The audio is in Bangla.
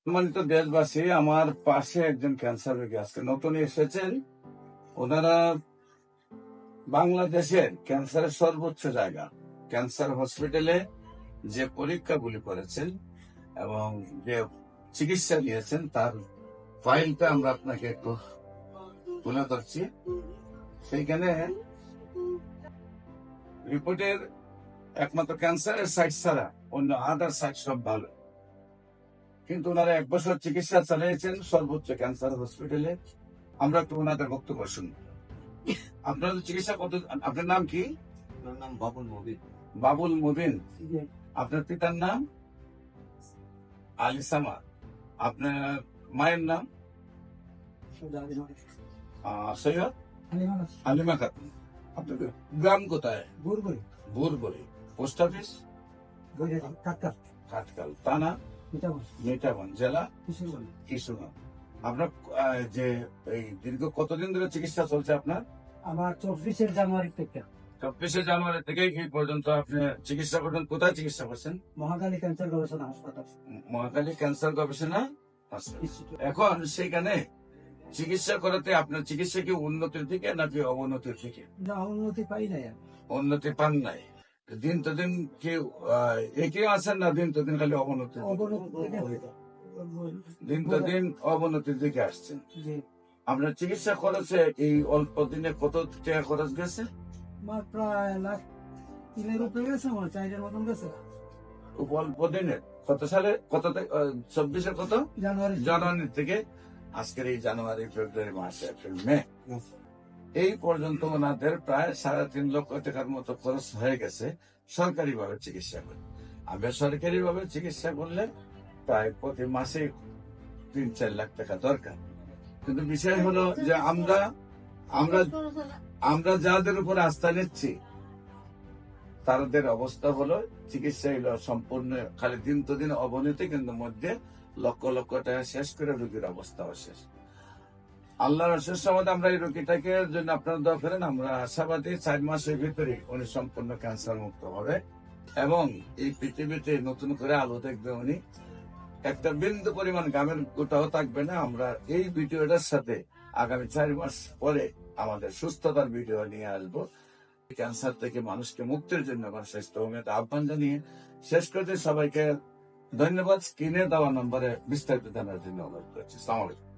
সম্মানিত দেশবাসী, আমার পাশে একজন ক্যান্সার রোগী আজকে নতুন এসেছেন। ওনারা বাংলাদেশের ক্যান্সারের সর্বোচ্চ জায়গা ক্যান্সার হসপিটালে যে পরীক্ষাগুলি করেছেন এবং যে চিকিৎসা নিয়েছেন তার ফাইলটা আমরা আপনাকে একটু তুলে ধরছি। সেইখানে রিপোর্টের একমাত্র ক্যান্সারের সাইট ছাড়া অন্য আদার সাইট সব ভালো, কিন্তু ওনারা 1 বছর চিকিৎসা চালিয়েছেন সর্বোচ্চ ক্যান্সার হসপিটালে। আমরা একটু ওনাদের বক্তব্য শুনি। আপনার চিকিৎসা কত? আপনার নাম কি? আমার নাম বাবুল মুবিন। বাবুল মুবিন। আপনার পিতার নাম? আলী সামাদ। আপনার মায়ের নাম? সৈয়দ হালিমা খাতুন। আপনার গ্রাম কোথায়? বুরবরি। Post office? কাটকাল। থানা? মিঠাগঞ্জ। জেলা? কিশোরগঞ্জ। আপনার যে এই দীর্ঘ কতদিন ধরে চিকিৎসা চলছে আপনার? আমার 24 জানুয়ারি থেকে। 24 জানুয়ারি থেকে এই পর্যন্ত আপনি চিকিৎসা করছেন? কোথায় চিকিৎসা করছেন? মহাকালী ক্যান্সার গবেষণা হাসপাতাল। মহাকালী ক্যান্সার গবেষণা হাসপাতাল। এখন সেখানে চিকিৎসা করাতে আপনার চিকিৎসা কি উন্নতির দিকে নাকি অবনতির দিকে? না, উন্নতি পাই নাই। উন্নতি পান নাই। দিন তো দিন কি একই আছেন না দিন তো দিন খালি অবনতি? দিন তো দিন অবনতির দিকে আসছেন। আপনার চিকিৎসা খরচে এই অল্প দিনে কত টাকা খরচ গেছে? আমার প্রায় লাখ 3 উপরে গেছে, আমার 4 মতন গেছে। খুব অল্প দিনে। কত সালে? কত 24 কত জানুয়ারি থেকে আজকের এই জানুয়ারি, ফেব্রুয়ারি, মার্চ, এপ্রিল, মে এই পর্যন্ত ওনাদের প্রায় 3.5 লক্ষ টাকার মতো খরচ হয়ে গেছে সরকারি ভাবে চিকিৎসা করে। আর বেসরকারি ভাবে চিকিৎসা করলে প্রায় প্রতি মাসে 3-4 লাখ টাকা দরকার। কিন্তু বিষয় হলো যে আমরা যাদের উপর আস্থা নিচ্ছি তাদের অবস্থা হলো চিকিৎসা হলো সম্পূর্ণ খালি দিন তো দিন অবনতি, কিন্তু মধ্যে লক্ষ লক্ষ টাকা শেষ করে রোগীর অবস্থাও শেষ। আল্লাহর অশেষ সমাধি আমরা এই রোগীটাকে জন্য আপনারা দোয়া করেন। আমরা আশাবাদী 4 মাসের ভিতরে উনি সম্পূর্ণ ক্যান্সার মুক্ত হবে এবং এই পৃথিবীতে নতুন করে আলো দেখবে উনি। একটা বিন্দু পরিমাণ গামের গোটাও থাকবে না। আমরা এই ভিডিওটার সাথে আগামী 4 মাস পরে আমাদের সুস্থতার ভিডিও নিয়ে আসবো। ক্যান্সার থেকে মানুষকে মুক্তির জন্য আমার স্বাস্থ্য হোমিওতে আহ্বান জানিয়ে শেষ করতে সবাইকে ধন্যবাদ। স্ক্রিনে দেওয়া নম্বরে বিস্তারিত জানার জন্য অনুরোধ করছি। আসসালামু আলাইকুম।